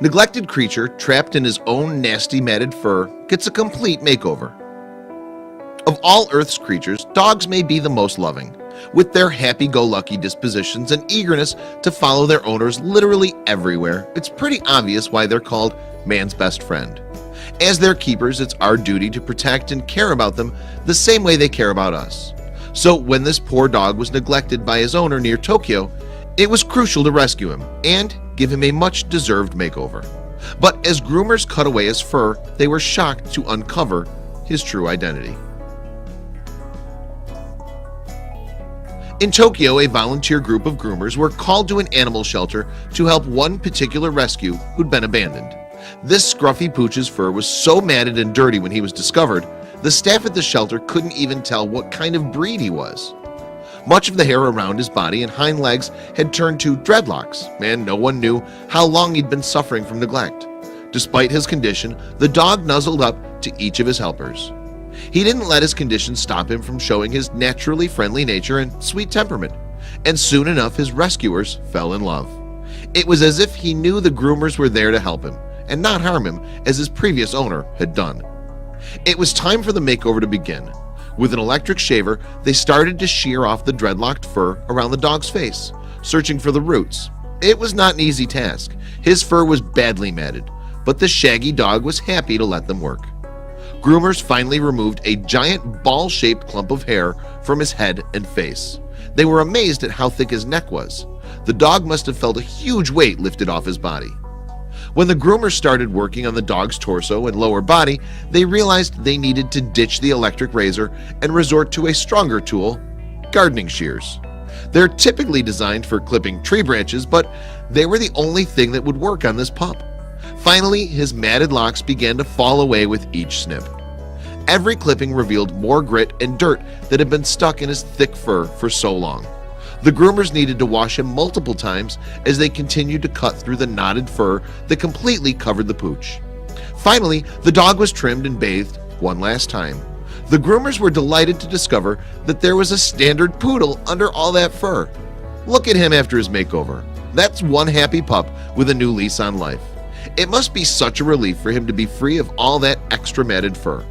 Neglected creature trapped in his own nasty matted fur gets a complete makeover. Of all Earth's creatures, dogs may be the most loving, with their happy-go-lucky dispositions and eagerness to follow their owners literally everywhere. It's pretty obvious why they're called man's best friend. As their keepers, it's our duty to protect and care about them the same way they care about us. So when this poor dog was neglected by his owner near Tokyo, it was crucial to rescue him and give him a much-deserved makeover. But as groomers cut away his fur, they were shocked to uncover his true identity. In Tokyo, a volunteer group of groomers were called to an animal shelter to help one particular rescue who'd been abandoned. This scruffy pooch's fur was so matted and dirty when he was discovered, the staff at the shelter couldn't even tell what kind of breed he was. Much of the hair around his body and hind legs had turned to dreadlocks, and no one knew how long he'd been suffering from neglect. Despite his condition, the dog nuzzled up to each of his helpers. He didn't let his condition stop him from showing his naturally friendly nature and sweet temperament, and soon enough his rescuers fell in love. It was as if he knew the groomers were there to help him and not harm him as his previous owner had done. It was time for the makeover to begin. With an electric shaver, they started to shear off the dreadlocked fur around the dog's face, searching for the roots. It was not an easy task. His fur was badly matted, but the shaggy dog was happy to let them work. Groomers finally removed a giant ball-shaped clump of hair from his head and face. They were amazed at how thick his neck was. The dog must have felt a huge weight lifted off his body. When the groomers started working on the dog's torso and lower body, they realized they needed to ditch the electric razor and resort to a stronger tool, gardening shears. They're typically designed for clipping tree branches, but they were the only thing that would work on this pup. Finally, his matted locks began to fall away with each snip. Every clipping revealed more grit and dirt that had been stuck in his thick fur for so long. The groomers needed to wash him multiple times as they continued to cut through the knotted fur that completely covered the pooch. Finally, the dog was trimmed and bathed one last time. The groomers were delighted to discover that there was a standard poodle under all that fur. Look at him after his makeover. That's one happy pup with a new lease on life. It must be such a relief for him to be free of all that extra matted fur.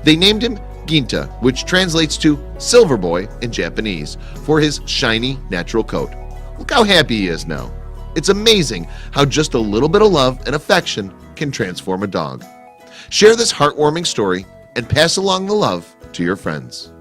They named him Ginta, which translates to Silver Boy in Japanese, for his shiny, natural coat. Look how happy he is now. It's amazing how just a little bit of love and affection can transform a dog. Share this heartwarming story and pass along the love to your friends.